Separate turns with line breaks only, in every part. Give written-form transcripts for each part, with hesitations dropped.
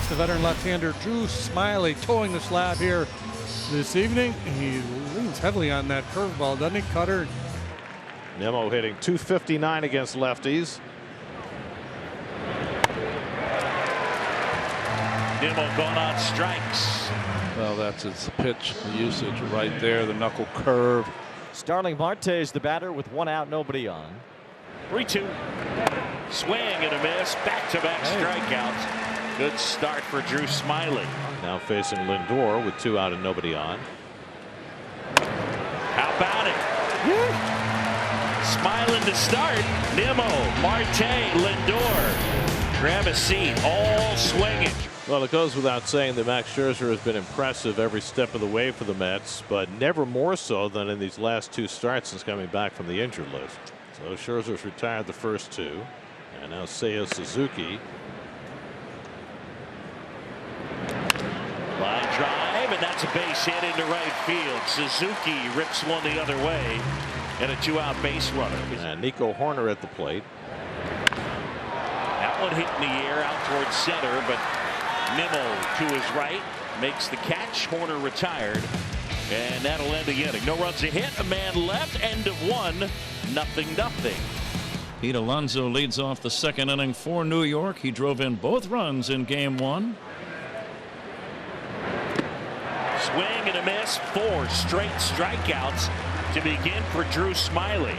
the veteran left-hander Drew Smyly towing the slab here this evening. He leans heavily on that curveball, doesn't he, Cutter?
Nimmo hitting .259 against lefties.
Nimmo going on strikes.
Well, that's its pitch usage right there. The knuckle curve.
Starling Marte is the batter with 1 out, nobody on.
3-2. Swing and a miss. Back-to-back strikeouts. Good start for Drew Smyly.
Now facing Lindor with 2 out and nobody on.
How about it? Smyly to start. Nimmo, Marte, Lindor. Grab a seat. All swinging.
Well, it goes without saying that Max Scherzer has been impressive every step of the way for the Mets, but never more so than in these last 2 starts since coming back from the injured list. So Scherzer's retired the first 2, and now Seiya Suzuki.
Line drive, and that's a base hit into right field. Suzuki rips one the other way, and a 2-out base runner.
And Nico Horner at the plate.
That one hit in the air out towards center, but Nimmo to his right makes the catch. Horner retired, and that'll end the inning. No runs a hit, a man left, end of 1, 0-0.
Pete Alonso leads off the second inning for New York. He drove in both runs in game 1.
Swing and a miss. 4 straight strikeouts to begin for Drew Smyly.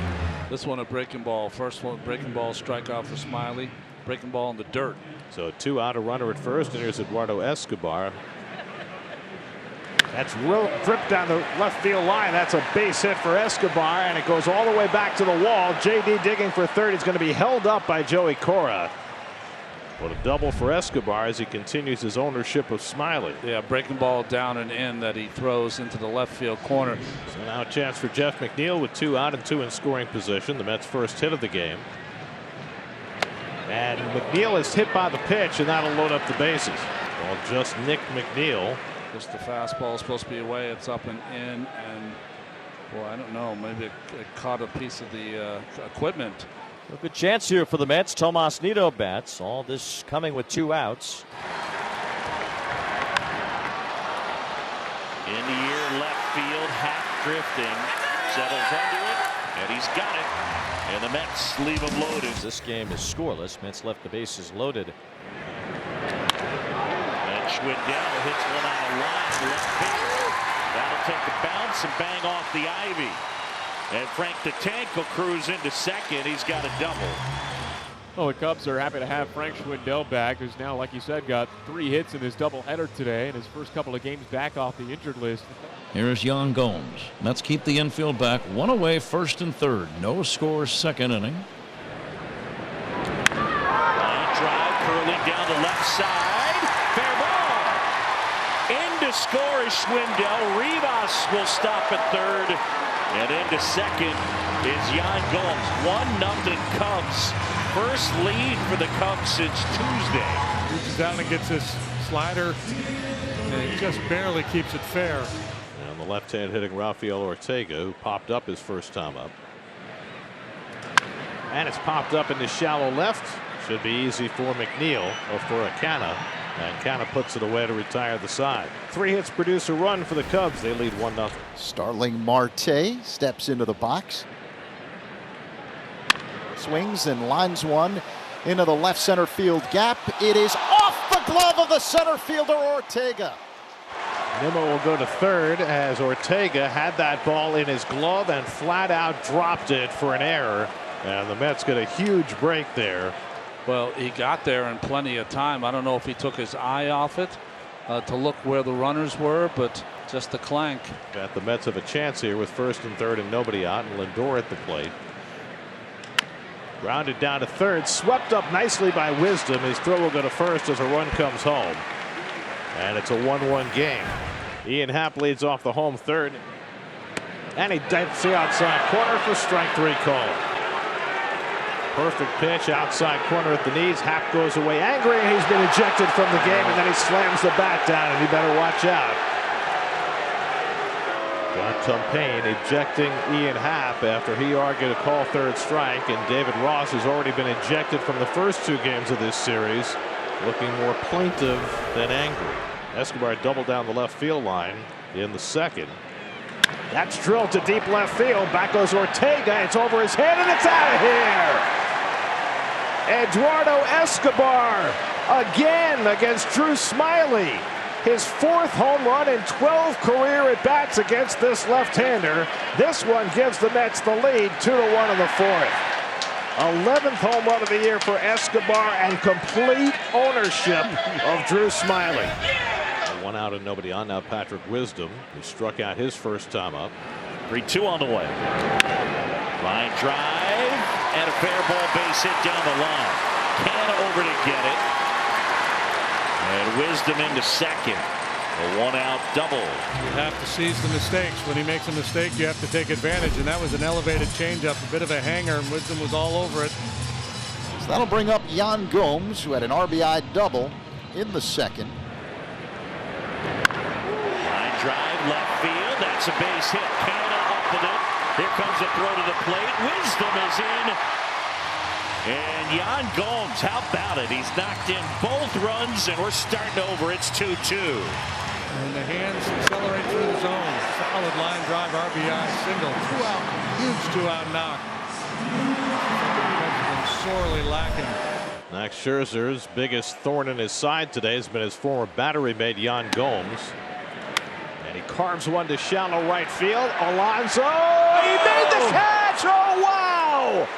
This one a breaking ball. First one breaking ball strikeout for Smyly. Breaking ball in the dirt.
So 2 out, a runner at first, and here's Eduardo Escobar. That's real drip down the left field line. That's a base hit for Escobar, and it goes all the way back to the wall. JD digging for third. He's going to be held up by Joey Cora. What a double for Escobar as he continues his ownership of Smyly.
Yeah, breaking ball down and in that he throws into the left field corner.
So now a chance for Jeff McNeil with 2 out and 2 in scoring position. The Mets' first hit of the game. And McNeil is hit by the pitch, and that'll load up the bases. Well, just Nick McNeil.
Just the fastball is supposed to be away. It's up and in, and boy, I don't know. Maybe it caught a piece of the equipment.
A good chance here for the Mets. Tomas Nido bats. All this coming with 2 outs.
In the air, left field, half drifting, settles under it, and he's got it. And the Mets leave him loaded.
This game is scoreless. Mets left the bases loaded.
And Schwindel hits one on a line to left field. That'll take a bounce and bang off the ivy. And Frank the Tank will cruise into second. He's got a double.
Well, the Cubs are happy to have Frank Schwindel back, who's now, like you said, got 3 hits in his doubleheader today and his first couple of games back off the injured list.
Here's Yan Gomes. Mets keep the infield back, 1 away, first and third. No score, second inning.
Line drive curling down the left side. Fair ball. In to score is Schwindel. Rivas will stop at third. And into second is Yan Gomes. 1-0 Cubs. First lead for the Cubs since Tuesday.
Reaches down and gets his slider, and he just barely keeps it fair.
And the left hand hitting Rafael Ortega, who popped up his first time up. And it's popped up into shallow left. Should be easy for McNeil or for Acana. And Acana puts it away to retire the side. 3 hits produce a run for the Cubs. They lead 1-0.
Starling Marte steps into the box. Swings and lines one into the left center field gap. It is off the glove of the center fielder Ortega.
Nimmo will go to third as Ortega had that ball in his glove and flat out dropped it for an error. And the Mets get a huge break there.
Well, he got there in plenty of time. I don't know if he took his eye off it to look where the runners were, but just a clank.
That the Mets have a chance here with first and third and nobody out, and Lindor at the plate. Grounded down to third, swept up nicely by Wisdom. His throw will go to first as a run comes home. And it's a 1-1 game. Ian Happ leads off the home third. And he dives the outside corner for strike 3 call. Perfect pitch outside corner at the knees. Happ goes away angry, and he's been ejected from the game, and then he slams the bat down, and he better watch out. John Tumpane ejecting Ian Happ after he argued a call third strike, and David Ross has already been ejected from the first 2 games of this series looking more plaintive than angry. Escobar doubled down the left field line in the second. That's drilled to deep left field. Back goes Ortega. It's over his head and it's out of here. Eduardo Escobar again against Drew Smyly. His 4th home run in 12 career at-bats against this left-hander. This one gives the Mets the lead 2-1 in the 4th. 11th home run of the year for Escobar and complete ownership of Drew Smyly. 1 out and nobody on. Now Patrick Wisdom, who struck out his first time up.
3-2 on the way. Line drive and a fair ball base hit down the line. Canna over to get it. And Wisdom into second. A 1-out double.
You have to seize the mistakes. When he makes a mistake, you have to take advantage, and that was an elevated changeup, a bit of a hanger, and Wisdom was all over it.
So that'll bring up Yan Gomes, who had an RBI double in the second.
Line drive left field. That's a base hit. Canna up with it. Here comes a throw to the plate. Wisdom is in. And Yan Gomes, how about it? He's knocked in both runs, and we're starting over. It's 2-2.
And the hands accelerate through the zone. Solid line drive, RBI, single, 2-out, huge 2-out knock. Been sorely lacking.
Max Scherzer's biggest thorn in his side today has been his former battery mate Yan Gomes. And he carves one to shallow right field. Alonso, he made the catch! Oh, wow!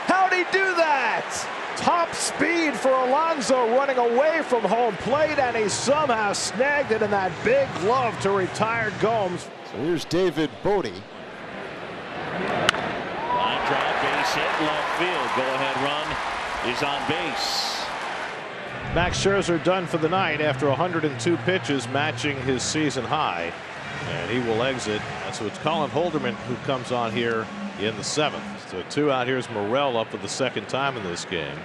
How'd he do that? Top speed for Alonso running away from home plate, and he somehow snagged it in that big glove to retired Gomes.
So here's David Bodie.
Line drive, base hit, left field. Go-ahead run is on base.
Max Scherzer done for the night after 102 pitches, matching his season high. And he will exit. So it's Colin Holderman who comes on here in the 7th. So 2 out. Here's Morel up for the 2nd time in this game.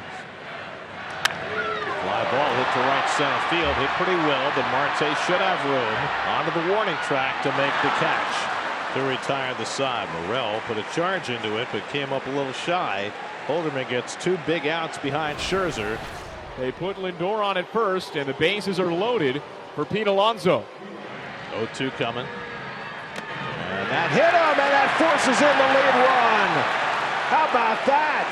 Fly ball hit to right center field. Hit pretty well, but Marte should have room onto the warning track to make the catch to retire the side. Morel put a charge into it, but came up a little shy. Holderman gets 2 big outs behind Scherzer.
They put Lindor on at first, and the bases are loaded for Pete Alonso.
0-2 coming. And that hit him, and that forces in the lead run. How about that?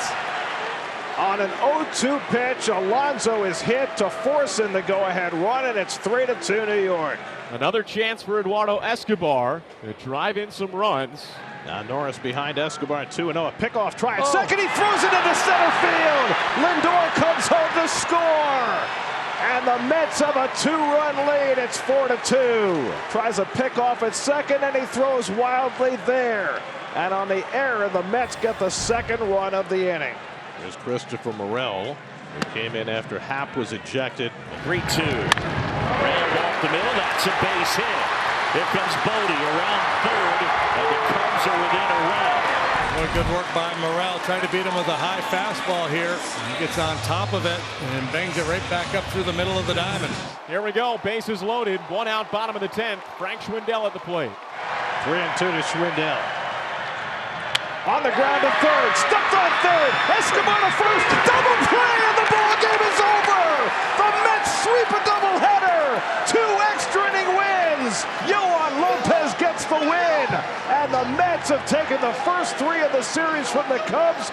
On an 0-2 pitch, Alonso is hit to force in the go-ahead run, and it's 3-2 New York.
Another chance for Eduardo Escobar to drive in some runs.
Now Norris behind Escobar, 2-0. A pickoff try at second. He throws it into center field. Lindor comes home to score. And the Mets have a 2-run lead. It's 4-2. Tries a pickoff at second, and he throws wildly there. And on the error, the Mets get the 2nd run of the inning. There's Christopher Morel, who came in after Happ was ejected.
3-2. Ran off the middle. That's a base hit. Here comes Bodie around third, and the Cubs are within a run.
Boy, good work by Morel. Trying to beat him with a high fastball here. He gets on top of it and bangs it right back up through the middle of the diamond.
Here we go. Bases loaded. 1 out, bottom of the 10th. Frank Schwindel at the plate.
3-2 to Schwindel. On the ground to third. Stepped on third. Escobar to first. Double play, and the ball game is over. The Mets sweep a doubleheader. 2 extra inning wins. Yohan Lopez gets the win. And the Mets have taken the first 3 of the series from the Cubs.